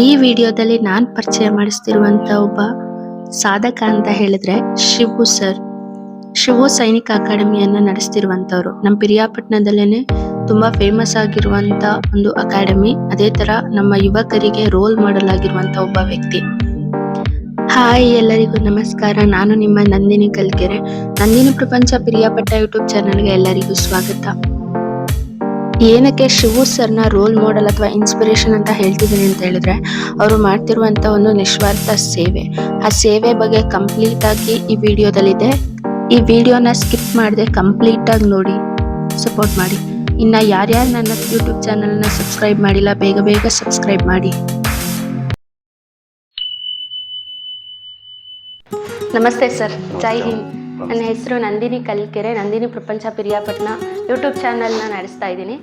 ಈ ವಿಡಿಯೋದಲ್ಲಿ ನಾನು ಪರಿಚಯ ಮಾಡಿಸ್ತಿರುವಂತ ಒಬ್ಬ ಸಾಧಕ ಅಂತ ಹೇಳಿದ್ರೆ ಶಿವು ಸರ್. ಶಿವು ಸೈನಿಕ ಅಕಾಡೆಮಿಯನ್ನ ನಡೆಸ್ತಿರುವಂತವ್ರು. ನಮ್ಮ ಪಿರಿಯಾಪಟ್ಟಣದಲ್ಲೇನೆ ತುಂಬಾ ಫೇಮಸ್ ಆಗಿರುವಂತ ಒಂದು ಅಕಾಡೆಮಿ. ಅದೇ ತರ ನಮ್ಮ ಯುವಕರಿಗೆ ರೋಲ್ ಮಾಡೆಲ್ ಆಗಿರುವಂತ ಒಬ್ಬ ವ್ಯಕ್ತಿ. ಹಾಯ್, ಎಲ್ಲರಿಗೂ ನಮಸ್ಕಾರ. ನಾನು ನಿಮ್ಮ ನಂದಿನಿ ಕಲ್ಕೆರೆ. ನಂದಿನಿ ಪ್ರಪಂಚ ಪಿರಿಯಾಪಟ್ಟಣ ಯೂಟ್ಯೂಬ್ ಚಾನಲ್ಗೆ ಎಲ್ಲರಿಗೂ ಸ್ವಾಗತ. ಏನಕ್ಕೆ ಶಿವು ಸರ್ನ ರೋಲ್ ಮಾಡೆಲ್ ಅಥವಾ ಇನ್ಸ್ಪಿರೇಷನ್ ಅಂತ ಹೇಳ್ತಿದ್ದೀನಿ ಅಂತ ಹೇಳಿದ್ರೆ, ಅವರು ಮಾಡ್ತಿರುವಂತ ಒಂದು ನಿಸ್ವಾರ್ಥ ಸೇವೆ. ಆ ಸೇವೆ ಬಗ್ಗೆ ಕಂಪ್ಲೀಟ್ ಆಗಿ ಈ ವಿಡಿಯೋದಲ್ಲಿದೆ. ಈ ವಿಡಿಯೋನ ಸ್ಕಿಪ್ ಮಾಡದೆ ಕಂಪ್ಲೀಟ್ ಆಗಿ ನೋಡಿ, ಸಪೋರ್ಟ್ ಮಾಡಿ. ಇನ್ನ ಯಾರ್ಯಾರು ನನ್ನ ಯೂಟ್ಯೂಬ್ ಚಾನಲ್ನ ಸಬ್ಸ್ಕ್ರೈಬ್ ಮಾಡಿಲ್ಲ, ಬೇಗ ಬೇಗ ಸಬ್ಸ್ಕ್ರೈಬ್ ಮಾಡಿ. ನಮಸ್ತೆ ಸರ್, ಜೈ ಹಿಂದ್. ನನ್ನ ಹೆಸರು ನಂದಿನಿ ಕಲ್ಕೆರೆ. ನಂದಿನಿ ಪ್ರಪಂಚ ಪಿರಿಯಾಪಟ್ಟಣ ಯೂಟ್ಯೂಬ್ ಚಾನಲ್ನ ನಡೆಸ್ತಾ ಇದ್ದೀನಿ.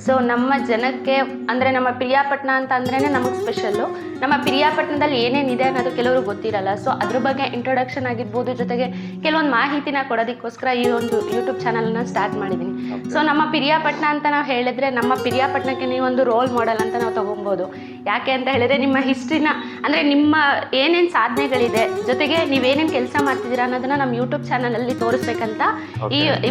ಸೊ ನಮ್ಮ ಜನಕ್ಕೆ ಅಂದರೆ ನಮ್ಮ ಪಿರಿಯಾಪಟ್ಟಣ ಅಂತ ಅಂದ್ರೇ ನಮಗೆ ಸ್ಪೆಷಲ್ಲು. ನಮ್ಮ ಪಿರಿಯಾಪಟ್ಟಣದಲ್ಲಿ ಏನೇನಿದೆ ಅನ್ನೋದು ಕೆಲವರು ಗೊತ್ತಿರಲ್ಲ. ಸೊ ಅದ್ರ ಬಗ್ಗೆ ಇಂಟ್ರೊಡಕ್ಷನ್ ಆಗಿರ್ಬೋದು, ಜೊತೆಗೆ ಕೆಲವೊಂದು ಮಾಹಿತಿನ ಕೊಡೋದಕ್ಕೋಸ್ಕರ ಈ ಒಂದು ಯೂಟ್ಯೂಬ್ ಚಾನಲ್ನ ಸ್ಟಾರ್ಟ್ ಮಾಡಿದ್ದೀನಿ. ಸೊ ನಮ್ಮ ಪಿರಿಯಾಪಟ್ಟಣ ಅಂತ ನಾವು ಹೇಳಿದ್ರೆ, ನಮ್ಮ ಪಿರಿಯಾಪಟ್ಟಣಕ್ಕೆ ನೀವೊಂದು ರೋಲ್ ಮಾಡೆಲ್ ಅಂತ ನಾವು ತೊಗೊಬೋದು. ಯಾಕೆ ಅಂತ ಹೇಳಿದ್ರೆ, ನಿಮ್ಮ ಹಿಸ್ಟ್ರಿನ ಅಂದರೆ ನಿಮ್ಮ ಏನೇನು ಸಾಧನೆಗಳಿದೆ, ಜೊತೆಗೆ ನೀವೇನೇನು ಕೆಲಸ ಮಾಡ್ತಿದ್ದೀರಾ ಅನ್ನೋದನ್ನ ನಮ್ಮ ಯೂಟ್ಯೂಬ್ ಚಾನಲಲ್ಲಿ ತೋರಿಸ್ಬೇಕಂತ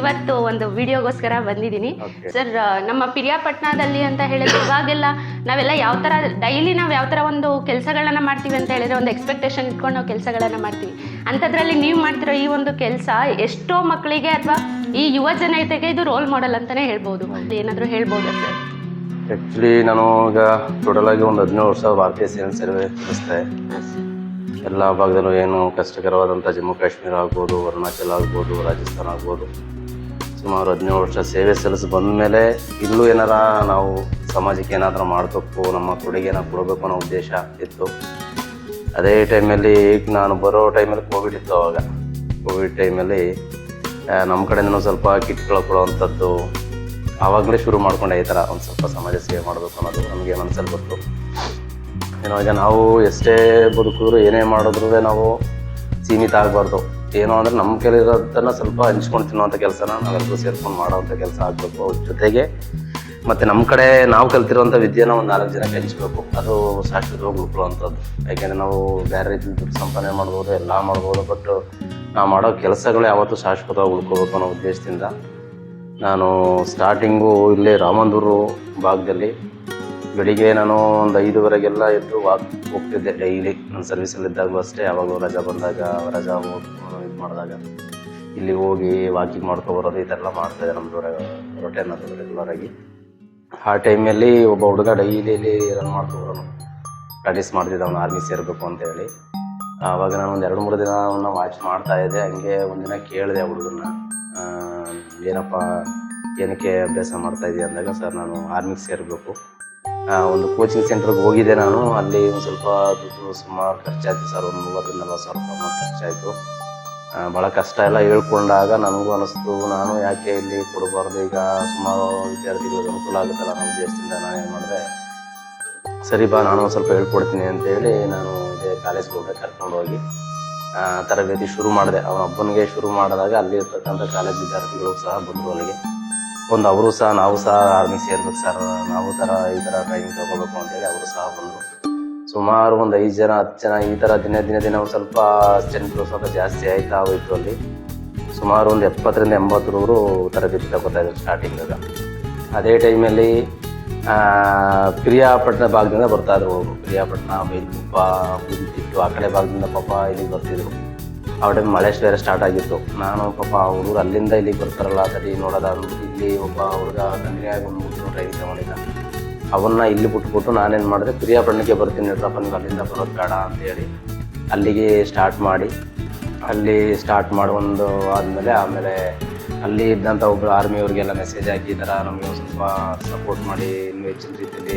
ಇವತ್ತು ಒಂದು ವಿಡಿಯೋಗೋಸ್ಕರ ಬಂದಿದ್ದೀನಿ. ಸರ್, ನಮ್ಮ ಪಿರಿಯಾಪಟ್ಟಣದಲ್ಲಿ ಅಂತ ಹೇಳಿದ್ರೆ ಇವಾಗೆಲ್ಲ ನಾವೆಲ್ಲ ಯಾವ ಥರ ಡೈಲಿ ನಾವು ಯಾವ ಥರ ಒಂದು ಕೆಲಸಗಳನ್ನ ಮಾಡ್ತೀವಿ ಅಂತ ಹೇಳಿದ್ರೆ, ಒಂದು ಎಕ್ಸ್ಪೆಕ್ಟೇಷನ್ ಇಟ್ಕೊಂಡು ನಾವು ಕೆಲಸಗಳನ್ನ ಮಾಡ್ತೀವಿ. ಅಂಥದ್ರಲ್ಲಿ ನೀವು ಮಾಡ್ತಿರೋ ಈ ಒಂದು ಕೆಲಸ ಎಷ್ಟೋ ಮಕ್ಕಳಿಗೆ ಅಥವಾ ಈ ಯುವ ಜನತೆಗೆ ಇದು ರೋಲ್ ಮಾಡೆಲ್ ಅಂತಾನೆ ಹೇಳ್ಬೋದು. ಏನಾದರೂ ಹೇಳ್ಬೋದಾ ಸರ್? ಆ್ಯಕ್ಚುಲಿ ನಾನು ಈಗ ಟೋಟಲ್ ಆಗಿ ಒಂದು 17 ವರ್ಷ ಭಾರತೀಯ ಸೇನಾ ಸೇವೆ ಸಲ್ಲಿಸ್ತೆ. ಎಲ್ಲ ಭಾಗದಲ್ಲೂ ಏನು ಕಷ್ಟಕರವಾದಂಥ ಜಮ್ಮು ಕಾಶ್ಮೀರ ಆಗ್ಬೋದು, ಅರುಣಾಚಲ ಆಗ್ಬೋದು, ರಾಜಸ್ಥಾನ ಆಗ್ಬೋದು, ಸುಮಾರು 17 ವರ್ಷ ಸೇವೆ ಸಲ್ಲಿಸಿ ಬಂದ ಮೇಲೆ ಇಲ್ಲೂ ಏನಾರ ನಾವು ಸಮಾಜಕ್ಕೆ ಏನಾದರೂ ಮಾಡಬೇಕು, ನಮ್ಮ ಕೊಡುಗೆನ ಕೊಡಬೇಕು ಅನ್ನೋ ಉದ್ದೇಶ ಇತ್ತು. ಅದೇ ಟೈಮಲ್ಲಿ ಈಗ ನಾನು ಬರೋ ಟೈಮಲ್ಲಿ ಕೋವಿಡ್ ಇತ್ತು. ಅವಾಗ ಕೋವಿಡ್ ಟೈಮಲ್ಲಿ ನಮ್ಮ ಕಡೆಯಿಂದ ಸ್ವಲ್ಪ ಕಿಟ್ಗಳು ಕೊಡುವಂಥದ್ದು ಆವಾಗಲೇ ಶುರು ಮಾಡ್ಕೊಂಡೆ. ಈ ಥರ ಒಂದು ಸ್ವಲ್ಪ ಸಮಾಜ ಸೇವೆ ಮಾಡಬೇಕು ಅನ್ನೋದು ನಮಗೆ ಮನಸ್ಸಲ್ಲಿ ಬಂತು. ಏನೋ ಈಗ ನಾವು ಎಷ್ಟೇ ಬದುಕಿದ್ರು ಏನೇ ಮಾಡಿದ್ರೂ ನಾವು ಸೀಮಿತ ಆಗಬಾರ್ದು. ಏನೋ ಅಂದರೆ ನಮ್ಮ ಕೈಲಿರೋದನ್ನು ಸ್ವಲ್ಪ ಹಂಚ್ಕೊಂಡು ತಿನ್ನುವಂಥ ಕೆಲಸನ ನಾವೆಲ್ಲರೂ ಸೇರ್ಕೊಂಡು ಮಾಡೋವಂಥ ಕೆಲಸ ಆಗಬೇಕು. ಅವ್ರ ಜೊತೆಗೆ ಮತ್ತು ನಮ್ಮ ಕಡೆ ನಾವು ಕಲ್ತಿರೋವಂಥ ವಿದ್ಯೆನ ಒಂದು 4 ಜನಕ್ಕೆ ಹಂಚ್ಬೇಕು. ಅದು ಶಾಶ್ವತವಾಗಿ ಉಳ್ಕೊಳ್ಳುವಂಥದ್ದು. ಯಾಕೆಂದರೆ ನಾವು ಬೇರೆ ರೀತಿ ದುಡ್ಡು ಸಂಪಾದನೆ ಮಾಡ್ಬೋದು, ಎಲ್ಲ ಮಾಡ್ಬೋದು, ಬಟ್ ನಾವು ಮಾಡೋ ಕೆಲಸಗಳು ಯಾವತ್ತೂ ಶಾಶ್ವತವಾಗಿ ಉಳ್ಕೋಬೇಕು ಅನ್ನೋ ಉದ್ದೇಶದಿಂದ ನಾನು ಸ್ಟಾರ್ಟಿಂಗು ಇಲ್ಲೇ ರಾಮಂದೂರು ಭಾಗದಲ್ಲಿ ಬೆಳಿಗ್ಗೆ ನಾನು ಒಂದು 5:30ಗೆಲ್ಲ ಎದ್ದು ವಾಕ್ ಹೋಗ್ತಿದ್ದೆ ಡೈಲಿ. ನನ್ನ ಸರ್ವಿಸಲ್ಲಿದ್ದಾಗಲೂ ಅಷ್ಟೇ. ಯಾವಾಗಲೂ ರಜಾ ಬಂದಾಗ, ರಜಾ ಇದು ಮಾಡಿದಾಗ ಇಲ್ಲಿ ಹೋಗಿ ವಾಕಿಂಗ್ ಮಾಡ್ಕೊಬರೋದು, ಈ ಥರ ಎಲ್ಲ ಮಾಡ್ತಾಯಿದ್ದೆ. ನಮ್ಮದು ರೊಟೇನ್ ಅದು ರೆಗ್ಯುಲರಾಗಿ. ಆ ಟೈಮಲ್ಲಿ ಒಬ್ಬ ಹುಡುಗ ಡೈಲಿ ಇಲ್ಲಿ ರನ್ ಮಾಡ್ಕೊಬರೋನು, ಪ್ರಾಕ್ಟೀಸ್ ಮಾಡ್ತಿದ್ದ. ಅವನು ಆರ್ಮಿ ಸೇರಬೇಕು ಅಂತೇಳಿ. ಆವಾಗ ನಾನು ಒಂದು 2-3 ದಿನ ಅವನ್ನ ವಾಚ್ ಮಾಡ್ತಾಯಿದ್ದೆ. ಹಂಗೆ ಒಂದಿನ ಕೇಳಿದೆ ಆ ಹುಡುಗನ್ನ, ಏನಪ್ಪ ಏನಕ್ಕೆ ಅಭ್ಯಾಸ ಮಾಡ್ತಾಯಿದ್ದೆ ಅಂದಾಗ, ಸರ್ ನಾನು ಆರ್ಮಿಗೆ ಸೇರಬೇಕು. ಒಂದು ಕೋಚಿಂಗ್ ಸೆಂಟ್ರಿಗೆ ಹೋಗಿದ್ದೆ ನಾನು. ಅಲ್ಲಿ ಒಂದು ಸ್ವಲ್ಪ ದುಡ್ಡು ಸುಮಾರು ಖರ್ಚಾಯಿತು ಸರ್. ಒಂದು 30-40 ಸಾವಿರ ರೂಪಾಯಿ ಖರ್ಚಾಯಿತು. ಭಾಳ ಕಷ್ಟ ಎಲ್ಲ ಹೇಳ್ಕೊಂಡಾಗ ನನಗೂ ಅನ್ನಿಸ್ತು, ನಾನು ಯಾಕೆ ಇಲ್ಲಿ ಕೊಡಬಾರ್ದು, ಈಗ ಸುಮಾರು ವಿದ್ಯಾರ್ಥಿಗಳಿಗೆ ಅನುಕೂಲ ಆಗುತ್ತಲ್ಲ ಅನ್ನೋ ಉದ್ದೇಶದಿಂದ ನಾನೇನು ಮಾಡಿದೆ, ಸರಿ ಬಾ ನಾನು ಒಂದು ಸ್ವಲ್ಪ ಹೇಳ್ಕೊಡ್ತೀನಿ ಅಂತೇಳಿ ನಾನು ಇದೇ ಕಾಲೇಜ್ಗೆ ಹೋಗಿ ಕರ್ಕೊಂಡೋಗಿ ತರಬೇತಿ ಶುರು ಮಾಡಿದೆ. ಅವನೊಬ್ಬನಿಗೆ ಶುರು ಮಾಡಿದಾಗ ಅಲ್ಲಿ ಇರ್ತಕ್ಕಂಥ ಕಾಲೇಜ್ ವಿದ್ಯಾರ್ಥಿಗಳು ಸಹ ಬಂದರು ಅಲ್ಲಿಗೆ. ಅವರು ಸಹ ನಾವು ಸಹ ಆರ್ಮಿಗೆ ಸೇರ್ಬೇಕು ಸರ್, ನಾವು ಈ ಥರ ಟ್ರೈನಿಂಗ್ ತೊಗೋಬೇಕು ಅಂತೇಳಿ ಅವರು ಸಹ ಬಂದರು. ಸುಮಾರು ಒಂದು 5 ಜನ 10 ಜನ ಈ ಥರ ದಿನ ಒಂದು ಸ್ವಲ್ಪ ಸ್ಟ್ರೆಂತ್ ಸ್ವಲ್ಪ ಜಾಸ್ತಿ ಆಯ್ತಾ ಹೋಯಿತು. ಅಲ್ಲಿ ಸುಮಾರು ಒಂದು 70-80 ಹುಡುಗರು ತರಬೇತಿ ತಗೋತಾಯಿದ್ರು ಸ್ಟಾರ್ಟಿಂಗಾಗ. ಅದೇ ಟೈಮಲ್ಲಿ ಪಿರಿಯಾಪಟ್ಟಣ ಭಾಗದಿಂದ ಬರ್ತಾಯಿದ್ರು ಅವರು. ಪಿರಿಯಾಪಟ್ಟಣ, ಬೈಲ್ಕುಪ್ಪ, ಬುದ್ದಿಟ್ಟು ಆ ಕಡೆ ಭಾಗದಿಂದ ಪಾಪ ಇಲ್ಲಿಗೆ ಬರ್ತಿದ್ರು. ಆ ಟೈಮ್ ಮಳೆ ಬೇರೆ ಸ್ಟಾರ್ಟ್ ಆಗಿತ್ತು. ನಾನು ಪಾಪ ಹುಡುಗರು ಅಲ್ಲಿಂದ ಇಲ್ಲಿಗೆ ಬರ್ತಾರಲ್ಲ, ತಡಿ ನೋಡೋದ ಇಲ್ಲಿ ಒಬ್ಬ ಹುಡುಗ ಕಂಟಿನ್ಯೂ ಆಗಿ ಒಂದು 3 ತಿಂಗಳು ಟ್ರೈನಿಂಗ್ ತಗೊಂಡಿದ್ದ. ಅವನ್ನ ಇಲ್ಲಿ ಬಿಟ್ಬಿಟ್ಟು ನಾನೇನು ಮಾಡಿದೆ, ಪಿರಿಯಾಪಟ್ಟಣಕ್ಕೆ ಬರ್ತೀನಿ ನಡ್ರಪ್ಪ, ನೀವು ಅಲ್ಲಿಂದ ಬರೋದು ಬೇಡ ಅಂತೇಳಿ ಅಲ್ಲಿಗೆ ಸ್ಟಾರ್ಟ್ ಮಾಡಿ, ಅಲ್ಲಿ ಸ್ಟಾರ್ಟ್ ಮಾಡಿ ಆಮೇಲೆ ಅಲ್ಲಿ ಇದ್ದಂಥ ಒಬ್ಬರು ಆರ್ಮಿಯವ್ರಿಗೆಲ್ಲ ಮೆಸೇಜ್ ಹಾಕಿ, ಈ ಥರ ನಮಗೆ ಸ್ವಲ್ಪ ಸಪೋರ್ಟ್ ಮಾಡಿ, ಇನ್ನೂ ಹೆಚ್ಚಿನ ರೀತಿಯಲ್ಲಿ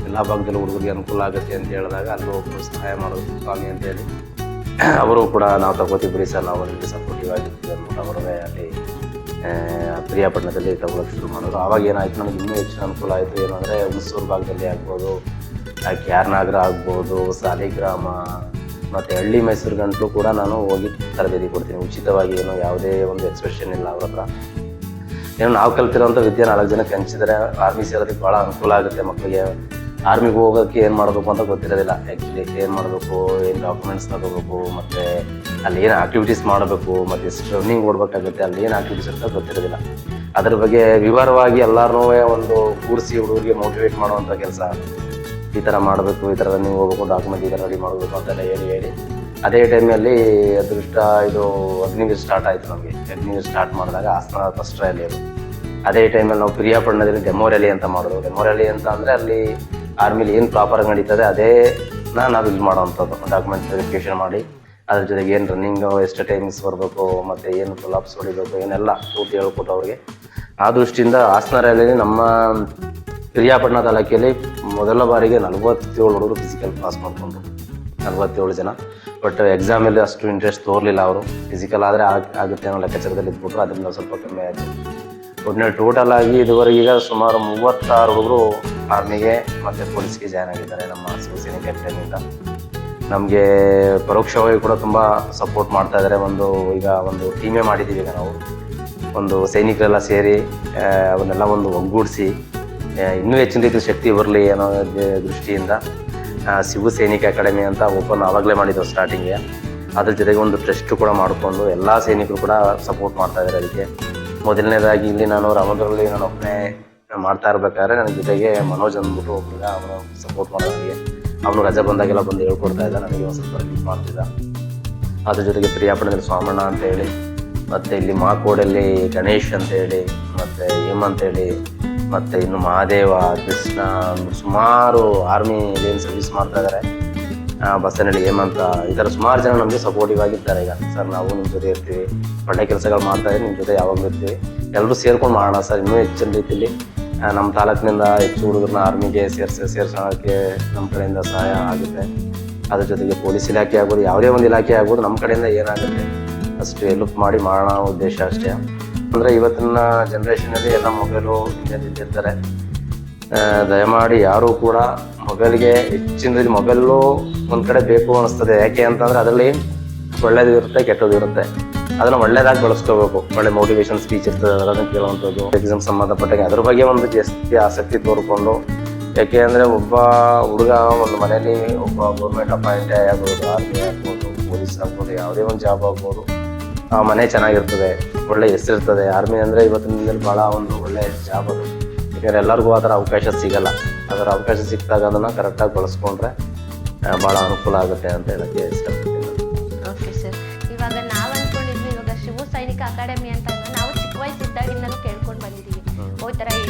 ಎಲ್ಲ ಭಾಗದಲ್ಲಿ ಹುಡುಗರಿಗೆ ಅನುಕೂಲ ಆಗುತ್ತೆ ಅಂತ ಹೇಳಿದಾಗ ಅಲ್ಲೂ ಒಬ್ಬರು ಸಹಾಯ ಮಾಡೋದು ಸ್ವಾಮಿ ಅಂತೇಳಿ ಅವರು ಕೂಡ ನಾವು ತಗೋತೀವಿ ಸರ್, ನಾವು ನಿಮಗೆ ಸಪೋರ್ಟಿವ್ ಆಗಿರ್ತೀವಿ ಅಂದ್ಬಿಟ್ಟು ಅವರೇ ಅಲ್ಲಿ ಪಿರಿಯಾಪಟ್ಟಣದಲ್ಲಿ ತಗೊಳ್ಳೋಕೆ ಶುರು ಮಾಡೋದು. ಆವಾಗ ಏನಾಯಿತು, ನನಗೆ ಇನ್ನೂ ಹೆಚ್ಚಿನ ಅನುಕೂಲ ಆಯಿತು. ಏನಂದರೆ ಹುಣಸೂರು ಭಾಗದಲ್ಲಿ ಆಗ್ಬೋದು, ಕ್ಯಾರ್ನಗರ ಆಗ್ಬೋದು, ಸಾಲಿಗ್ರಾಮ ಮತ್ತು ಹಳ್ಳಿ ಮೈಸೂರು ಗಂಟಲು ಕೂಡ ನಾನು ಹೋಗಿ ತರಬೇತಿ ಕೊಡ್ತೀನಿ ಉಚಿತವಾಗಿ. ಏನೋ ಯಾವುದೇ ಒಂದು ಎಕ್ಸ್ಪ್ರೆಷನ್ ಇಲ್ಲ ಅವ್ರ ಹತ್ರ. ಏನೋ ನಾವು ಕಲ್ತಿರೋಂಥ ವಿದ್ಯೆ 4 ಜನಕ್ಕೆ ಹಂಚಿದರೆ ಆರ್ಮಿ ಸೇರೋದಕ್ಕೆ ಭಾಳ ಅನುಕೂಲ ಆಗುತ್ತೆ ಮಕ್ಕಳಿಗೆ. ಆರ್ಮಿಗೆ ಹೋಗೋಕ್ಕೆ ಏನು ಮಾಡಬೇಕು ಅಂತ ಗೊತ್ತಿರೋದಿಲ್ಲ. ಆ್ಯಕ್ಚುಲಿ ಏನು ಮಾಡಬೇಕು, ಏನು ಡಾಕ್ಯುಮೆಂಟ್ಸ್ ತಗೋಬೇಕು, ಮತ್ತು ಅಲ್ಲಿ ಏನು ಆಕ್ಟಿವಿಟೀಸ್ ಮಾಡಬೇಕು, ಮತ್ತು ಎಷ್ಟು ರನ್ನಿಂಗ್ ಓಡಬೇಕಾಗುತ್ತೆ, ಅಲ್ಲಿ ಏನು ಆಕ್ಟಿವಿಟೀಸ್ ಅಂತ ಗೊತ್ತಿರೋದಿಲ್ಲ. ಅದ್ರ ಬಗ್ಗೆ ವಿವರವಾಗಿ ಎಲ್ಲರೂ ಒಂದು ಕೂರಿಸಿ ಹುಡುಗರಿಗೆ ಮೋಟಿವೇಟ್ ಮಾಡುವಂಥ ಕೆಲಸ. ಈ ಥರ ಮಾಡಬೇಕು, ಈ ಥರ ರನ್ನಿಂಗ್ ಹೋಗ್ಬೇಕು, ಡಾಕ್ಯುಮೆಂಟ್ ಈ ಥರ ರೆಡಿ ಮಾಡಬೇಕು ಅಂತೆಲ್ಲ ಹೇಳಿ ಅದೇ ಟೈಮಲ್ಲಿ ಅದೃಷ್ಟ ಇದು ಅಗ್ನಿವೀರ್ ಸ್ಟಾರ್ಟ್ ಆಯಿತು. ನಮಗೆ ಅಗ್ನಿವೀರ್ ಸ್ಟಾರ್ಟ್ ಮಾಡಿದಾಗ ಹಾಸನ ಫಸ್ಟ್ ರ್ಯಾಲಿ ಅದು. ಅದೇ ಟೈಮಲ್ಲಿ ನಾವು ಪಿರಿಯಾಪಟ್ಟಣದಲ್ಲಿ ಡೆಮೋ ರ್ಯಾಲಿ ಅಂತ ಮಾಡೋದು. ಡೆಮೋ ರ್ಯಾಲಿ ಅಂತ ಅಂದರೆ ಅಲ್ಲಿ ಆರ್ಮಿಲಿ ಏನು ಪ್ರಾಪರಾಗಿ ನಡೀತದೆ ಅದೇನ ನಾವು ಇದು ಮಾಡೋವಂಥದ್ದು. ಡಾಕ್ಯುಮೆಂಟ್ ವೆರಿಫಿಕೇಷನ್ ಮಾಡಿ ಅದ್ರ ಜೊತೆಗೆ ಏನು ರನ್ನಿಂಗು, ಎಷ್ಟು ಟೈಮಿಂಗ್ಸ್ ಬರಬೇಕು, ಮತ್ತು ಏನು ಫುಲ್ಅಪ್ಸ್ ಹೊಡಿಬೇಕು, ಏನೆಲ್ಲ ಪೂರ್ತಿ ಹೇಳ್ಕೊಟ್ಟು ಅವ್ರಿಗೆ. ಆ ದೃಷ್ಟಿಯಿಂದ ಹಾಸನ ರ್ಯಾಲಿಯಲ್ಲಿ ನಮ್ಮ ಪಿರಿಯಾಪಟ್ಟಣ ತಾಲೂಕಿಯಲ್ಲಿ ಮೊದಲ ಬಾರಿಗೆ 47 ಹುಡುಗರು ಫಿಸಿಕಲ್ ಪಾಸ್ ಮಾಡಿಕೊಂಡ್ರು. 47 ಜನ. ಬಟ್ ಎಕ್ಸಾಮಲ್ಲಿ ಅಷ್ಟು ಇಂಟ್ರೆಸ್ಟ್ ತೋರಲಿಲ್ಲ ಅವರು. ಫಿಸಿಕಲ್ ಆದರೆ ಆಗುತ್ತೆ ಅನ್ನೋ ಲೆಕ್ಕಾಚಾರದಲ್ಲಿ ಇದ್ಬಿಟ್ರು. ಅದರಿಂದ ಸ್ವಲ್ಪ ಕಮ್ಮಿ ಆಯಿತು. ಒಟ್ಟಿನಲ್ಲಿ ಟೋಟಲ್ ಆಗಿ ಇದುವರೆಗೆ ಈಗ ಸುಮಾರು 36 ಹುಡುಗರು ಆರ್ಮಿಗೆ ಮತ್ತು ಪೊಲೀಸ್ಗೆ ಜಾಯ್ನ್ ಆಗಿದ್ದಾರೆ ನಮ್ಮ ಶಿವಸೇನೆ ಕ್ಯಾಪ್ಟನ್ನಿಂದ. ನಮಗೆ ಪರೋಕ್ಷವಾಗಿ ಕೂಡ ತುಂಬ ಸಪೋರ್ಟ್ ಮಾಡ್ತಾ ಇದ್ದಾರೆ. ಈಗ ಒಂದು ಟೀಮೇ ಮಾಡಿದ್ದೀವಿ. ಈಗ ನಾವು ಒಂದು ಸೈನಿಕರೆಲ್ಲ ಸೇರಿ ಅವನ್ನೆಲ್ಲ ಒಂದು ಒಗ್ಗೂಡಿಸಿ ಇನ್ನೂ ಹೆಚ್ಚಿನ ರೀತಿ ಶಕ್ತಿ ಬರಲಿ ಅನ್ನೋ ದೃಷ್ಟಿಯಿಂದ ಶಿವ ಸೈನಿಕ ಅಕಾಡೆಮಿ ಅಂತ ಓಪನ್ ಆವಾಗಲೇ ಮಾಡಿದ್ದೆವು ಸ್ಟಾರ್ಟಿಂಗ್ಗೆ. ಅದ್ರ ಜೊತೆಗೆ ಒಂದು ಟ್ರಸ್ಟ್ ಕೂಡ ಮಾಡಿಕೊಂಡು ಎಲ್ಲ ಸೈನಿಕರು ಕೂಡ ಸಪೋರ್ಟ್ ಮಾಡ್ತಾ ಇದ್ದಾರೆ ಅದಕ್ಕೆ. ಮೊದಲನೇದಾಗಿ ಇಲ್ಲಿ ನಾನು ರಾಮದುರ್ಗದಲ್ಲಿ ನಾನು ಒಬ್ಬನೇ ಮಾಡ್ತಾ ಇರಬೇಕಾದ್ರೆ ನನ್ನ ಜೊತೆಗೆ ಮನೋಜ್ ಅಂದ್ಬಿಟ್ಟು ಒಬ್ಬರಿಗೆ ಅವನು ಸಪೋರ್ಟ್ ಮಾಡೋನಿಗೆ ಅವನು ರಜೆ ಬಂದಾಗೆಲ್ಲ ಬಂದು ಹೇಳ್ಕೊಡ್ತಾ ಇದ್ದ, ನನಗೆ ಒಂದು ಸ್ವಲ್ಪ ರಿಲೀಫ್ ಮಾಡ್ತಿದ್ದ. ಅದ್ರ ಜೊತೆಗೆ ಪ್ರಿಯಾಪಟ್ಟಣದಲ್ಲಿ ಸ್ವಾಮಣ್ಣ ಅಂತೇಳಿ, ಮತ್ತು ಇಲ್ಲಿ ಮಾಕೋಡಲ್ಲಿ ಗಣೇಶ್ ಅಂತೇಳಿ, ಮತ್ತು ಹೇಮ್ ಅಂತೇಳಿ, ಮತ್ತು ಇನ್ನು ಮಹಾದೇವ, ಕೃಷ್ಣ, ಸುಮಾರು ಆರ್ಮಿ ಏನು ಸರ್ವಿಸ್ ಮಾಡ್ತಾ ಇದ್ದಾರೆ. ಬಸ್ಸನಲ್ಲಿ ಹೇಮಂತ, ಈ ಥರ ಸುಮಾರು ಜನ ನಮಗೆ ಸಪೋರ್ಟಿವ್ ಆಗಿದ್ದಾರೆ. ಈಗ ಸರ್ ನಾವು ನಿಮ್ಮ ಜೊತೆ ಇರ್ತೀವಿ, ಒಳ್ಳೆ ಕೆಲಸಗಳು ಮಾಡ್ತಾಯಿದ್ದೀವಿ, ನಿಮ್ಮ ಜೊತೆ ಯಾವಾಗಲೂ ಇರ್ತೀವಿ, ಎಲ್ಲರೂ ಸೇರ್ಕೊಂಡು ಮಾಡೋಣ ಸರ್, ಇನ್ನೂ ಹೆಚ್ಚಿನ ರೀತಿಯಲ್ಲಿ ನಮ್ಮ ತಾಲೂಕಿನಿಂದ ಹೆಚ್ಚು ಹುಡುಗರನ್ನ ಆರ್ಮಿಗೆ ಸೇರ್ಸೋಕ್ಕೆ ನಮ್ಮ ಕಡೆಯಿಂದ ಸಹಾಯ ಆಗುತ್ತೆ. ಅದ್ರ ಜೊತೆಗೆ ಪೊಲೀಸ್ ಇಲಾಖೆ ಆಗ್ಬೋದು, ಯಾವುದೇ ಒಂದು ಇಲಾಖೆ ಆಗ್ಬೋದು, ನಮ್ಮ ಕಡೆಯಿಂದ ಏನಾಗುತ್ತೆ ಅಷ್ಟು ಹೆಲ್ಪ್ ಮಾಡಿ ಮಾಡೋಣ ಉದ್ದೇಶ ಅಷ್ಟೇ. ಅಂದರೆ ಇವತ್ತಿನ ಜನ್ರೇಷನಲ್ಲಿ ಎಲ್ಲ ಮೊಬೈಲು ಇದ್ದಿರ್ತಾರೆ. ದಯಮಾಡಿ ಯಾರೂ ಕೂಡ ಮೊಬೈಲ್ಗೆ ಹೆಚ್ಚಿನ ರೀತಿ ಮೊಬೈಲು ಒಂದು ಕಡೆ ಬೇಕು ಅನ್ನಿಸ್ತದೆ. ಯಾಕೆ ಅಂತಂದರೆ ಅದರಲ್ಲಿ ಒಳ್ಳೇದು ಇರುತ್ತೆ, ಕೆಟ್ಟದ್ದು ಇರುತ್ತೆ. ಅದನ್ನು ಒಳ್ಳೇದಾಗಿ ಬಳಸ್ಕೋಬೇಕು. ಒಳ್ಳೆ ಮೋಟಿವೇಶನ್ ಸ್ಪೀಚ್ ಇರ್ತದೆ, ಅದನ್ನು ಕೇಳುವಂಥದ್ದು, ಎಕ್ಸಾಮ್ ಸಂಬಂಧಪಟ್ಟಾಗೆ ಅದ್ರ ಬಗ್ಗೆ ಒಂದು ಜಾಸ್ತಿ ಆಸಕ್ತಿ ತೋರಿಕೊಂಡು. ಯಾಕೆ ಅಂದರೆ ಒಬ್ಬ ಹುಡುಗ ಒಂದು ಮನೆಯಲ್ಲಿ ಒಬ್ಬ ಗೌರ್ಮೆಂಟ್ ಅಪಾಯಿಂಟೇ ಆಗ್ಬೋದು, ಆರ್ಮಿ ಆಗ್ಬೋದು, ಪೊಲೀಸ್ ಆಗ್ಬೋದು, ಯಾವುದೇ ಒಂದು ಜಾಬ್ ಆಗ್ಬೋದು, ಆ ಮನೆ ಚೆನ್ನಾಗಿರ್ತದೆ, ಒಳ್ಳೆ ಹೆಸರಿರ್ತದೆ. ಆರ್ಮಿ ಅಂದರೆ ಇವತ್ತಿನ ದಿನದಲ್ಲಿ ಭಾಳ ಒಂದು ಒಳ್ಳೆ ಜಾಬ್ ಅದು. ಯಾಕಂದರೆ ಎಲ್ಲರಿಗೂ ಆ ಥರ ಅವಕಾಶ ಸಿಗಲ್ಲ. ಅದರ ಅವಕಾಶ ಸಿಕ್ಕಿದಾಗ ಅದನ್ನು ಕರೆಕ್ಟಾಗಿ ಬಳಸ್ಕೊಂಡ್ರೆ ಭಾಳ ಅನುಕೂಲ ಆಗುತ್ತೆ ಅಂತ ಹೇಳಕ್ಕೆ ಇಷ್ಟಪಡ್ತೀನಿ. ಓಕೆ ಸರ್, ಇವಾಗ ನಾವು ಅಂದ್ಕೊಂಡಿದ್ವಿ ಇವಾಗ ಶಿವ ಸೈನಿಕ ಅಕಾಡೆಮಿ ಅಂತ ನಾವು ಚಿಕ್ಕ ವಯಸ್ಸಿದ್ದಾಗಿಂದಲೂ ಕೇಳ್ಕೊಂಡು ಬಂದಿದ್ದೀವಿ. ಈ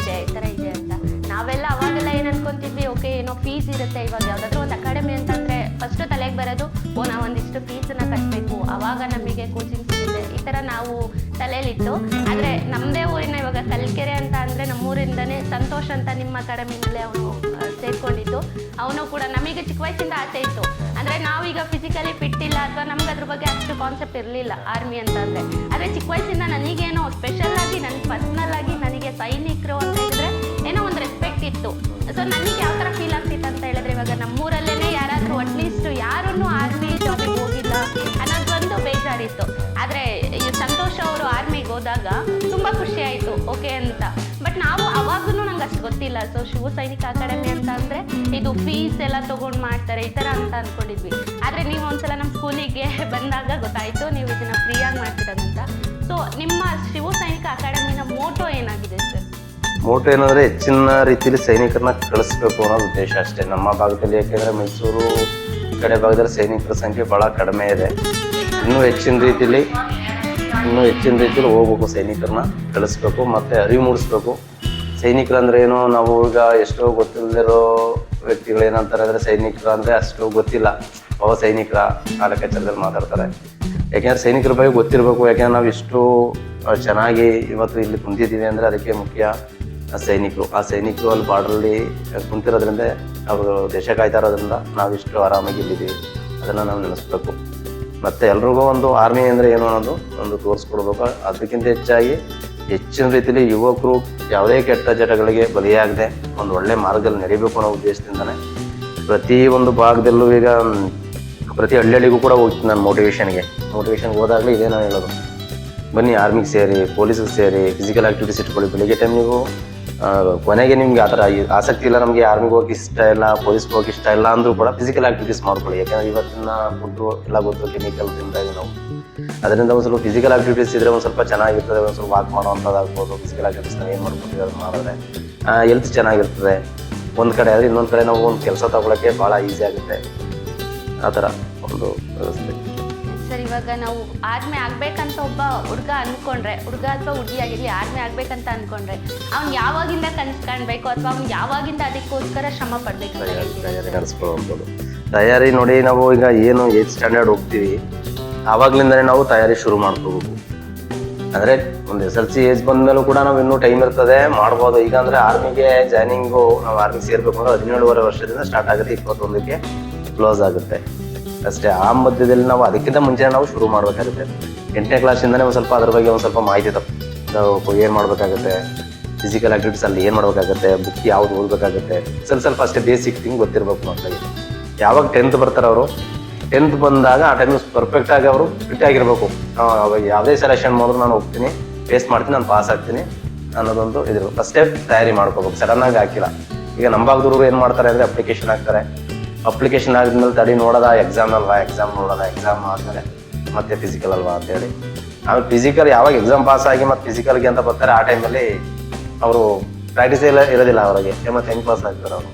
ಥರ ಇದೆ ಅಂತ. ನಾವೆಲ್ಲ ಅವಾಗೆಲ್ಲ ಏನು ಅನ್ಕೊಂತಿದ್ವಿ, ಓಕೆ ಏನೋ ಫೀಸ್ ಇರುತ್ತೆ. ಇವಾಗ ಯಾವುದಾದ್ರೂ ಒಂದು ಅಕಾಡೆಮಿ ಅಂತಂದರೆ ಫಸ್ಟು ತಲೆಗೆ ಬರೋದು, ನಾವು ಒಂದಿಷ್ಟು ಫೀಸನ್ನು ಕಟ್ಟಬೇಕು, ಆವಾಗ ನಮಗೆ ಕೋಚಿಂಗ್ ಸಿಗುತ್ತೆ, ಈ ಥರ ನಾವು ತಲೆಯಲ್ಲಿತ್ತು. ಆದರೆ ನಮ್ಮದೇ ಊರಿನ ಇವಾಗ ಕಲ್ಕೆರೆ ಅಂತ ಅಂದರೆ ನಮ್ಮೂರಿಂದನೇ ಸಂತೋಷ್ ಅಂತ ನಿಮ್ಮ ಅಕಾಡೆಮಿನಲ್ಲೇ ಅವನು ಸೇರ್ಕೊಂಡಿದ್ದು. ಅವನು ಕೂಡ ನಮಗೆ ಚಿಕ್ಕ ವಯಸ್ಸಿಂದ ಆಸೆ ಇತ್ತು. ಅಂದರೆ ನಾವೀಗ ಫಿಸಿಕಲಿ ಫಿಟ್ ಇಲ್ಲ ಅಥವಾ ನಮ್ಗೆ ಅದ್ರ ಬಗ್ಗೆ ಅಷ್ಟು ಕಾನ್ಸೆಪ್ಟ್ ಇರಲಿಲ್ಲ ಆರ್ಮಿ ಅಂತ ಅಂದರೆ. ಆದರೆ ಚಿಕ್ಕ ವಯಸ್ಸಿಂದ ನನಗೇನೋ ಸ್ಪೆಷಲ್ ಆಗಿ ನನಗೆ ಪರ್ಸ್ನಲ್ ಆಗಿ ನನಗೆ ಸೈನಿಕರು ಅಂತ ಹೇಳಿದ್ರೆ ಏನೋ ಒಂದು ರೆಸ್ಪೆಕ್ಟ್ ಇತ್ತು. ಸೊ ನನಗೆ ಯಾವ ಥರ ಫೀಲ್ ಆಗ್ತಿತ್ತು ಅಂತ ಹೇಳಿದ್ರೆ, ಇವಾಗ ನಮ್ಮೂರಲ್ಲೇ ಯಾರಾದರೂ ಅಟ್ಲೀಸ್ಟ್ ಯಾರನ್ನೂ ಆರ್ಮಿ ಜಾಬಿಗೆ ಹೋಗಿಲ್ಲ ಅನ್ನೋದೊಂದು ಬೇಜಾರಿತ್ತು. ಆದರೆ ಈ ಸಂತೋಷ್ ಅವರು ಆರ್ಮಿಗೆ ಹೋದಾಗ ತುಂಬ ಖುಷಿ ಆಯಿತು, ಓಕೆ ಅಂತ. ಬಟ್ ನಾವು ಅವಾಗೂ ನಂಗೆ ಅಷ್ಟು ಗೊತ್ತಿಲ್ಲ. ಸೊ ಶಿವ ಸೈನಿಕ ಅಕಾಡೆಮಿ ಅಂತ ಅಂದರೆ ಇದು ಫೀಸ್ ಎಲ್ಲ ತೊಗೊಂಡು ಮಾಡ್ತಾರೆ ಈ ಥರ ಅಂತ ಅಂದ್ಕೊಂಡಿದ್ವಿ. ಆದರೆ ನೀವು ಒಂದ್ಸಲ ನಮ್ಮ ಸ್ಕೂಲಿಗೆ ಬಂದಾಗ ಗೊತ್ತಾಯಿತು ನೀವು ಇದನ್ನು ಫ್ರೀಯಾಗಿ ಮಾಡ್ತಿರೋದಂತ. ಸೊ ನಿಮ್ಮ ಶಿವ ಸೈನಿಕ ಅಕಾಡೆಮಿನ ಮೋಟೋ ಏನಾಗಿದೆ ಸರ್? ಮೋಟೋ ಏನಂದರೆ ಹೆಚ್ಚಿನ ರೀತಿಯಲ್ಲಿ ಸೈನಿಕರನ್ನ ಕಳಿಸ್ಬೇಕು ಅನ್ನೋದು ಉದ್ದೇಶ ಅಷ್ಟೇ ನಮ್ಮ ಭಾಗದಲ್ಲಿ. ಯಾಕೆಂದರೆ ಮೈಸೂರು ಈ ಕಡೆ ಭಾಗದಲ್ಲಿ ಸೈನಿಕರ ಸಂಖ್ಯೆ ಭಾಳ ಕಡಿಮೆ ಇದೆ. ಇನ್ನೂ ಹೆಚ್ಚಿನ ರೀತಿಯಲ್ಲಿ ಹೋಗ್ಬೇಕು, ಸೈನಿಕರನ್ನ ಕಳಿಸ್ಬೇಕು ಮತ್ತು ಅರಿವು ಮೂಡಿಸ್ಬೇಕು. ಸೈನಿಕರಂದ್ರೆ ಏನು, ನಾವು ಈಗ ಎಷ್ಟೋ ಗೊತ್ತಿಲ್ಲದಿರೋ ವ್ಯಕ್ತಿಗಳು ಏನಂತಾರೆ ಅಂದರೆ ಸೈನಿಕರು ಅಂದರೆ ಅಷ್ಟು ಗೊತ್ತಿಲ್ಲ, ಸೈನಿಕರ ಆ ಲೆಕ್ಕಾಚಾರದಲ್ಲಿ ಮಾತಾಡ್ತಾರೆ. ಯಾಕೆಂದರೆ ಸೈನಿಕರ ಬಗ್ಗೆ ಗೊತ್ತಿರಬೇಕು. ಯಾಕೆಂದರೆ ನಾವು ಇಷ್ಟು ಚೆನ್ನಾಗಿ ಇವತ್ತು ಇಲ್ಲಿ ಕುಂತಿದ್ದೀವಿ ಅಂದರೆ ಅದಕ್ಕೆ ಮುಖ್ಯ ಸೈನಿಕರು. ಆ ಸೈನಿಕರು ಅಲ್ಲಿ ಬಾರ್ಡ್ರಲ್ಲಿ ಕುಂತಿರೋದ್ರಿಂದ ಅವರು ದೇಶ ಕಾಯ್ತಾ ಇರೋದ್ರಿಂದ ನಾವಿಷ್ಟು ಆರಾಮಾಗಿ ಇಲ್ಲಿದ್ದೀವಿ. ಅದನ್ನು ನಾವು ನೆನೆಸ್ಬೇಕು. ಮತ್ತು ಎಲ್ರಿಗೂ ಒಂದು ಆರ್ಮಿ ಅಂದರೆ ಏನು ಅನ್ನೋದು ಒಂದು ತೋರಿಸ್ಕೊಡ್ಬೇಕು. ಅದಕ್ಕಿಂತ ಹೆಚ್ಚಾಗಿ ಹೆಚ್ಚಿನ ರೀತಿಯಲ್ಲಿ ಯುವಕರು ಯಾವುದೇ ಕೆಟ್ಟ ಚಟಗಳಿಗೆ ಬಲಿಯಾಗದೆ ಒಂದು ಒಳ್ಳೆ ಮಾರ್ಗದಲ್ಲಿ ನಡಿಬೇಕು ಅನ್ನೋ ಉದ್ದೇಶದಿಂದನೇ ಪ್ರತಿ ಒಂದು ಭಾಗದಲ್ಲೂ ಈಗ ಪ್ರತಿ ಹಳ್ಳಿಗೂ ಕೂಡ ಹೋಗ್ತೀನಿ ನಾನು ಮೋಟಿವೇಶನ್ಗೆ ಹೋದಾಗಲೇ ಇದೇ ನಾನು ಹೇಳೋದು, ಬನ್ನಿ ಆರ್ಮಿಗೆ ಸೇರಿ, ಪೊಲೀಸಿಗೆ ಸೇರಿ, ಫಿಸಿಕಲ್ ಆ್ಯಕ್ಟಿವಿಟೀಸ್ ಇಟ್ಕೊಳ್ಳಿ. ಬೆಳಿಗ್ಗೆ ಟೈಮ್ ನೀವು ಕೊನೆಗೆ ನಿಮ್ಗೆ ಆ ಥರ ಆಸಕ್ತಿ ಇಲ್ಲ, ನಮಗೆ ಆರ್ಮಿಗೆ ಹೋಗಿ ಇಷ್ಟ ಇಲ್ಲ, ಪೊಲೀಸ್ಗೆ ಹೋಗಿ ಇಷ್ಟ ಇಲ್ಲ ಅಂದ್ರೂ ಕೂಡ ಫಿಸಿಕಲ್ ಆಕ್ಟಿವಿಟೀಸ್ ಮಾಡ್ಕೊಳ್ಳಿ. ಯಾಕಂದ್ರೆ ಇವತ್ತಿನ ಫುಡ್ಡು ಎಲ್ಲ ಗೊತ್ತು, ಕೆಮಿಕಲ್ ತಿಂತಾ ಇದ್ದೀವಿ ನಾವು. ಅದರಿಂದ ಒಂದು ಸ್ವಲ್ಪ ಫಿಸಿಕಲ್ ಆಕ್ಟಿವಿಟೀಸ್ ಇದ್ರೆ ಒಂದು ಸ್ವಲ್ಪ ಚೆನ್ನಾಗಿರ್ತದೆ. ಒಂದು ಸ್ವಲ್ಪ ವಾಕ್ ಮಾಡೋವಂಥದ್ದಾಗ್ಬೋದು, ಫಿಸಿಕಲ್ ಆಕ್ಟಿವಿಟೀಸ್ ನಾವು ಏನು ಮಾಡ್ಕೊತೀವಿ ಅದನ್ನು ಮಾಡಿದ್ರೆ ಹೆಲ್ತ್ ಚೆನ್ನಾಗಿರ್ತದೆ. ಒಂದು ಕಡೆ ಆದರೆ ಇನ್ನೊಂದು ಕಡೆ ನಾವು ಒಂದು ಕೆಲಸ ತಗೊಳ್ಳೋಕ್ಕೆ ಭಾಳ ಈಸಿ ಆಗುತ್ತೆ. ಆ ಥರ ಒಂದು ವ್ಯವಸ್ಥೆ. ಸರ್, ಇವಾಗ ನಾವು ಆರ್ಮಿ ಆಗ್ಬೇಕಂತ ಒಬ್ಬ ಹುಡುಗ ಅಥವಾ ಹುಡುಗಿ ಆಗಿರಲಿ ಆರ್ಮಿ ಆಗ್ಬೇಕಂತ ಅನ್ಕೊಂಡ್ರೆ ಅವ್ನು ಯಾವಾಗಿಂದ ಕನಸು ಕಾಣಬೇಕು ಅಥವಾ ಅವ್ನು ಯಾವಾಗಿಂದ ಅದಕ್ಕೋಸ್ಕರ ಶ್ರಮ ಪಡ್ಬೇಕು? ತಯಾರಿ ನಡೆಸ್ಕೊಳ್ಳೋದು. ತಯಾರಿ ನೋಡಿ, ನಾವು ಈಗ ಏನು 8th ಸ್ಟ್ಯಾಂಡರ್ಡ್ ಹೋಗ್ತೀವಿ ಆವಾಗ್ಲಿಂದನೇ ನಾವು ತಯಾರಿ ಶುರು ಮಾಡ್ಕೋಬೇಕು. ಅಂದರೆ ಒಂದು SLC ಏಜ್ ಬಂದಮೇಲೂ ಕೂಡ ನಾವು ಇನ್ನೂ ಟೈಮ್ ಇರ್ತದೆ, ಮಾಡ್ಬೋದು. ಈಗ ಅಂದರೆ ಆರ್ಮಿಗೆ ಜಾಯ್ನಿಂಗು, ನಾವು ಆರ್ಮಿಗೆ ಸೇರ್ಬೇಕು ಅಂದ್ರೆ 17.5 ವರ್ಷದಿಂದ ಸ್ಟಾರ್ಟ್ ಆಗುತ್ತೆ, 21ಕ್ಕೆ ಕ್ಲೋಸ್ ಆಗುತ್ತೆ ಅಷ್ಟೇ. ಆ ಮಧ್ಯದಲ್ಲಿ ನಾವು ಅದಕ್ಕಿಂತ ಮುಂಚೆ ನಾವು ಶುರು ಮಾಡಬೇಕಾಗುತ್ತೆ. 8ನೇ ಕ್ಲಾಸಿಂದನೇ ಒಂದು ಸ್ವಲ್ಪ ಅದ್ರ ಬಗ್ಗೆ ಒಂದು ಸ್ವಲ್ಪ ಮಾಹಿತಿ ನಾವು ಏನು ಮಾಡಬೇಕಾಗುತ್ತೆ, ಫಿಸಿಕಲ್ ಆಕ್ಟಿವಿಟೀಸ್ ಅಲ್ಲಿ ಏನು ಮಾಡಬೇಕಾಗುತ್ತೆ, ಬುಕ್ ಯಾವ್ದು ಓದಬೇಕಾಗುತ್ತೆ, ಸ್ವಲ್ಪ ಅಷ್ಟೇ ಬೇಸಿಕ್ ಥಿಂಗ್ ಗೊತ್ತಿರಬೇಕು ಮಕ್ಕಳಿಗೆ. ಯಾವಾಗ 10th ಬರ್ತಾರೆ ಅವರು, 10th ಬಂದಾಗ ಆ ಟೈಮ್ ಪರ್ಫೆಕ್ಟಾಗಿ ಅವರು ಫಿಟ್ ಆಗಿರಬೇಕು. ಯಾವುದೇ ಸೆಲೆಕ್ಷನ್ ಮಾಡಿದ್ರು ನಾನು ಹೋಗ್ತೀನಿ, ಫೇಸ್ ಮಾಡ್ತೀನಿ, ನಾನು ಪಾಸ್ ಆಗ್ತೀನಿ ಅನ್ನೋದೊಂದು ಇದಿರ್ಬೇಕು. ಫಸ್ಟೇ ತಯಾರಿ ಮಾಡ್ಕೋಬೇಕು, ಸಡನ್ನಾಗಿ ಹಾಕಿಲ್ಲ. ಈಗ ನಮ್ಮ ಭಾಗದವ್ರು ಏನು ಮಾಡ್ತಾರೆ ಅಂದರೆ ಅಪ್ಲಿಕೇಶನ್ ಹಾಕ್ತಾರೆ, ಅಪ್ಲಿಕೇಶನ್ ಆಗಿದ್ಮೇಲೆ ತಡಿ ನೋಡೋದ, ಎಕ್ಸಾಮ್ ಅಲ್ವಾ, ಎಕ್ಸಾಮ್ ನೋಡೋದ, ಎಕ್ಸಾಮ್ ಆದಮೇಲೆ ಮತ್ತೆ ಫಿಸಿಕಲ್ ಅಲ್ವಾ ಅಂತೇಳಿ ಆಮೇಲೆ ಫಿಸಿಕಲ್ ಯಾವಾಗ ಎಕ್ಸಾಮ್ ಪಾಸ್ ಆಗಿ ಮತ್ತೆ ಫಿಸಿಕಲ್ಗೆ ಅಂತ ಬರ್ತಾರೆ ಆ ಟೈಮಲ್ಲಿ ಅವರು ಪ್ರಾಕ್ಟೀಸ್ ಎಲ್ಲ ಇರೋದಿಲ್ಲ ಅವರಿಗೆ, ಮತ್ತೆ ಹೆಂಗೆ ಪಾಸ್ ಆಗ್ತಾರೆ ಅವರು.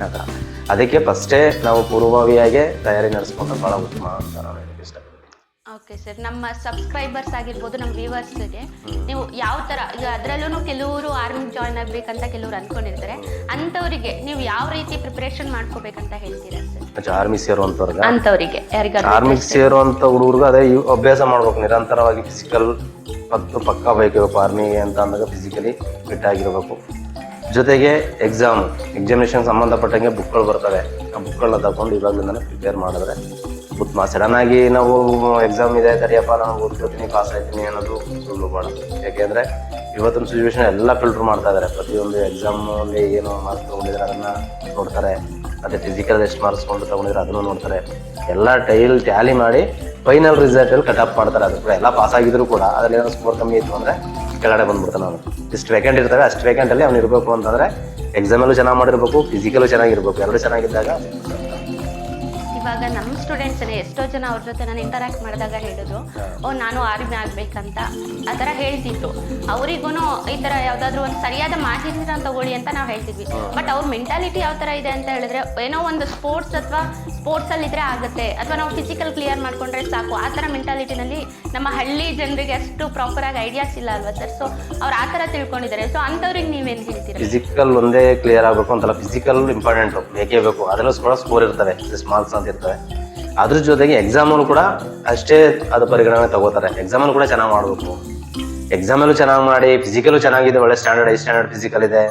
ಆ ಥರ ಅದಕ್ಕೆ ಫಸ್ಟೇ ನಾವು ಪೂರ್ವಭಾವಿಯಾಗಿ ತಯಾರಿ ನಡೆಸ್ಕೊಂಡ್ರೆ ಭಾಳ ಉತ್ತಮ ಅಂತ ನಾನು ಹೇಳಕ್ಕೆ ಇಷ್ಟಪಡ್ತೀನಿ. ಓಕೆ ಸರ್, ನಮ್ಮ ಸಬ್ಸ್ಕ್ರೈಬರ್ಸ್ ಆಗಿರ್ಬೋದು, ನಮ್ಮ ವ್ಯೂವರ್ಸ್ಗೆ ನೀವು ಯಾವ ಥರ, ಈಗ ಅದರಲ್ಲೂ ಕೆಲವರು ಆರ್ಮಿ ಜಾಯ್ನ್ ಆಗಬೇಕಂತ ಕೆಲವರು ಅಂದ್ಕೊಂಡಿರ್ತಾರೆ, ಅಂಥವರಿಗೆ ನೀವು ಯಾವ ರೀತಿ ಪ್ರಿಪ್ರೇಷನ್ ಮಾಡ್ಕೋಬೇಕಂತ ಹೇಳ್ತೀರಾ ಸರ್? ಆರ್ಮಿ ಸೇರುವಂಥವ್ರಿಗೆ, ಅಂಥವರಿಗೆ ಯಾರಿಗಾದ್ರು ಆರ್ಮಿಗೆ ಸೇರುವಂಥ ಹುಡುಗರಿಗೆ ಅದೇ ಅಭ್ಯಾಸ ಮಾಡ್ಬೇಕು, ನಿರಂತರವಾಗಿ ಫಿಸಿಕಲ್ ಪಕ್ಕ ಬೇಕಿರಬೇಕು. ಆರ್ಮಿಗೆ ಅಂತ ಅಂದಾಗ ಫಿಸಿಕಲಿ ಫಿಟ್ ಆಗಿರಬೇಕು. ಜೊತೆಗೆ ಎಕ್ಸಾಮಿನೇಷನ್ ಸಂಬಂಧಪಟ್ಟಂಗೆ ಬುಕ್ಗಳು ಬರ್ತವೆ, ಆ ಬುಕ್ಗಳನ್ನ ತಗೊಂಡು ಇವಾಗಲಿಂದನೇ ಪ್ರಿಪೇರ್ ಮಾಡಿದ್ರೆ ಉತ್ತಮ. ಸಡನ್ನಾಗಿ ನಾವು ಎಕ್ಸಾಮ್ ಇದೆ ತಡಿಯಪ್ಪ ನಾನು ಓದ್ಕೋತೀನಿ ಪಾಸ್ ಆಯ್ತೀನಿ ಅನ್ನೋದು ಸುಳ್ಳು ಬೇಡ. ಯಾಕೆಂದರೆ ಇವತ್ತಿನ ಸಿಚುವೇಶನ್ ಎಲ್ಲ ಫಿಲ್ಟರ್ ಮಾಡ್ತಾ ಇದ್ದಾರೆ. ಪ್ರತಿಯೊಂದು ಎಕ್ಸಾಮಲ್ಲಿ ಏನು ಮಾರ್ಕ್ಸ್ ತೊಗೊಂಡಿದ್ರೆ ಅದನ್ನು ನೋಡ್ತಾರೆ, ಮತ್ತು ಫಿಸಿಕಲ್ ಎಷ್ಟು ಮಾರ್ಕ್ಸ್ ತೊಗೊಂಡಿದ್ರೆ ಅದನ್ನು ನೋಡ್ತಾರೆ. ಎಲ್ಲ ಟ್ಯಾಲಿ ಮಾಡಿ ಫೈನಲ್ ರಿಸಲ್ಟಲ್ಲಿ ಕಟ್ ಆಫ್ ಮಾಡ್ತಾರೆ. ಅದು ಕೂಡ ಎಲ್ಲ ಪಾಸ್ ಆಗಿದ್ರು ಕೂಡ ಅದರಲ್ಲಿ ಏನೋ ಸ್ಕೋರ್ ಕಮ್ಮಿ ಇತ್ತು ಅಂದರೆ ಕೆಳಗಡೆ ಬಂದ್ಬಿಡ್ತಾನೆ ಅವನು. ಇಷ್ಟು ವೇಕೆಂಟ್ ಇರ್ತವೆ, ಅಷ್ಟು ವೇಕೆಂಟಲ್ಲಿ ಅವ್ನು ಇರಬೇಕು ಅಂತಂದರೆ ಎಕ್ಸಾಮಲ್ಲೂ ಚೆನ್ನಾಗಿ ಮಾಡಿರ್ಬೇಕು, ಫಿಸಿಕಲ್ಲೂ ಚೆನ್ನಾಗಿರ್ಬೇಕು. ಎರಡು ಚೆನ್ನಾಗಿದ್ದಾಗ ಇವಾಗ ನಮ್ಮ ಸ್ಟೂಡೆಂಟ್ಸೇ ಎಷ್ಟೋ ಜನ ಅವ್ರ ಜೊತೆ ನಾನು ಇಂಟರಾಕ್ಟ್ ಮಾಡಿದಾಗ ಹೇಳಿದ್ರು, ನಾನು ಆರ್ಮಿ ಆಗಬೇಕಂತ ಆ ಥರ ಹೇಳ್ತಿದ್ರು. ಅವರಿಗೂ ಈ ಥರ ಯಾವುದಾದ್ರೂ ಒಂದು ಸರಿಯಾದ ಮಾಹಿತಿನ ತಗೊಳ್ಳಿ ಅಂತ ನಾವು ಹೇಳ್ತಿದ್ವಿ. ಬಟ್ ಅವ್ರ ಮೆಂಟಾಲಿಟಿ ಯಾವ ಥರ ಇದೆ ಅಂತ ಹೇಳಿದ್ರೆ, ಏನೋ ಒಂದು ಸ್ಪೋರ್ಟ್ಸಲ್ಲಿದ್ದರೆ ಆಗುತ್ತೆ, ಅಥವಾ ನಾವು ಫಿಸಿಕಲ್ ಕ್ಲಿಯರ್ ಮಾಡ್ಕೊಂಡ್ರೆ ಸಾಕು, ಆ ಥರ ಮೆಂಟಾಲಿಟಿನಲ್ಲಿ ನಮ್ಮ ಹಳ್ಳಿ ಜನರಿಗೆ ಅಷ್ಟು ಪ್ರಾಪರಾಗಿ ಐಡಿಯಾಸ್ ಇಲ್ಲ ಅಲ್ವಾ ಸರ್? ಸೊ ಅವ್ರು ಆ ಥರ ತಿಳ್ಕೊಂಡಿದ್ದಾರೆ. ಸೊ ಅಂಥವ್ರಿಗೆ ನೀವೇನು ಹೇಳ್ತೀರಾ? ಫಿಸಿಕಲ್ ಒಂದೇ ಕ್ಲಿಯರ್ ಆಗಬೇಕು ಅಂತಲ್ಲ, ಫಿಸಿಕಲ್ ಇಂಪಾರ್ಟೆಂಟು, ಬೇಕೇ ಬೇಕು. ಅದರಲ್ಲೂ ಕೂಡ ಸ್ಕೋರ್ ಇರ್ತವೆ, ಮಾರ್ಕ್ಸ್ ಅಂತ ಇರ್ತವೆ. ಅದ್ರ ಜೊತೆಗೆ ಎಕ್ಸಾಮಲ್ಲೂ ಕೂಡ ಅಷ್ಟೇ ಅದು ಪರಿಗಣನೆ ತಗೋತಾರೆ. ಎಕ್ಸಾಮಲ್ಲೂ ಕೂಡ ಚೆನ್ನಾಗಿ ಮಾಡಬೇಕು. ಎಕ್ಸಾಮಲ್ಲೂ ಚೆನ್ನಾಗಿ ಮಾಡಿ, ಫಿಸಿಕಲ್ಲೂ ಚೆನ್ನಾಗಿದೆ, ಒಳ್ಳೆ ಸ್ಟ್ಯಾಂಡರ್ಡ್ 5 ಸ್ಟ್ಯಾಂಡರ್ಡ್ ಫಿಸಿಕಲ್ ಇದೆ,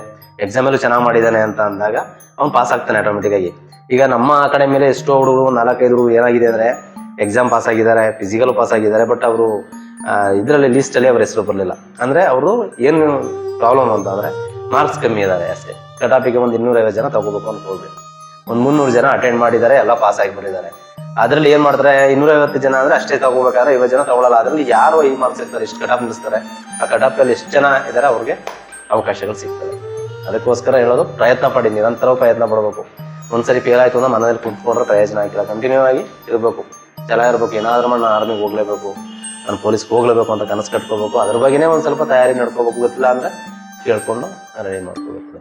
ಎಕ್ಸಾಮಲ್ಲೂ ಚೆನ್ನಾಗಿ ಮಾಡಿದ್ದಾನೆ ಅಂತ ಅಂದಾಗ ಅವ್ನು ಪಾಸ್ ಆಗ್ತಾನೆ ಆಟೋಮೆಟಿಕ್ಕಾಗಿ. ಈಗ ನಮ್ಮ ಅಕಾಡೆಮಿಯಲ್ಲಿ ಎಷ್ಟೋ ಹುಡುಗರು 4-5 ಹುಡುಗರು ಏನಾಗಿದೆ ಅಂದರೆ ಎಕ್ಸಾಮ್ ಪಾಸ್ ಆಗಿದ್ದಾರೆ, ಫಿಸಿಕಲ್ ಪಾಸ್ ಆಗಿದ್ದಾರೆ, ಬಟ್ ಅವರು ಇದರಲ್ಲಿ ಲೀಸ್ಟಲ್ಲಿ ಅವ್ರ ಹೆಸರು ಬರಲಿಲ್ಲ. ಅಂದರೆ ಅವರು ಏನು ಪ್ರಾಬ್ಲಮ್ ಅಂತಂದರೆ ಮಾರ್ಕ್ಸ್ ಕಮ್ಮಿ ಇದ್ದಾರೆ ಅಷ್ಟೇ. ಕಟಾಪಿಗೆ ಒಂದು 250 ಜನ ತಗೋಬೇಕು ಅಂತ ಹೋಗ್ಬೇಕು, ಒಂದು 300 ಜನ ಅಟೆಂಡ್ ಮಾಡಿದ್ದಾರೆ, ಎಲ್ಲ ಪಾಸ್ ಆಗಿ ಬಂದಿದ್ದಾರೆ. ಅದರಲ್ಲಿ ಏನು ಮಾಡ್ತಾರೆ, 250 ಜನ ಅಂದರೆ ಅಷ್ಟೇ ತಗೋಬೇಕಾದ್ರೆ 50 ಜನ ತಗೊಳ್ಳಲ್ಲ. ಅದರಲ್ಲಿ ಯಾರು ಈ ಮಾರ್ಕ್ಸ್ ಇರ್ತಾರೆ, ಎಷ್ಟು ಕಟಾಪ್ ನಿಲ್ಲಿಸ್ತಾರೆ, ಆ ಕಟಾಪಲ್ಲಿ ಎಷ್ಟು ಜನ ಇದ್ದಾರೆ ಅವ್ರಿಗೆ ಅವಕಾಶಗಳು ಸಿಗ್ತವೆ. ಅದಕ್ಕೋಸ್ಕರ ಹೇಳೋದು, ಪ್ರಯತ್ನ ಪಡಿ, ನಿರಂತರವಾಗಿ ಪ್ರಯತ್ನ ಪಡಬೇಕು. ಒಂದ್ಸರಿ ಫೇಲ್ ಆಯಿತು ಅಂದ್ರೆ ಮನೇಲಿ ಕುಂತ್ಕೊಂಡ್ರೆ ಪ್ರಯೋಜನ ಆಗಿಲ್ಲ, ಕಂಟಿನ್ಯೂ ಆಗಿ ಇರಬೇಕು, ಚೆನ್ನಾಗಿರ್ಬೇಕು. ಏನಾದ್ರೂ ನಾನು ಆರ್ಮಿಗೆ ಹೋಗ್ಲೇಬೇಕು, ನಾನು ಪೊಲೀಸ್ಗೆ ಹೋಗ್ಲೇಬೇಕು ಅಂತ ಕನಸು ಕಟ್ಕೋಬೇಕು. ಅದ್ರ ಬಗ್ಗೆನೇ ಒಂದು ಸ್ವಲ್ಪ ತಯಾರಿ ನಡ್ಕೋಬೇಕು. ಗೊತ್ತಿಲ್ಲ ಅಂದರೆ ಕೇಳ್ಕೊಂಡು ರೆಡಿ ಮಾಡ್ಕೋಬೇಕು.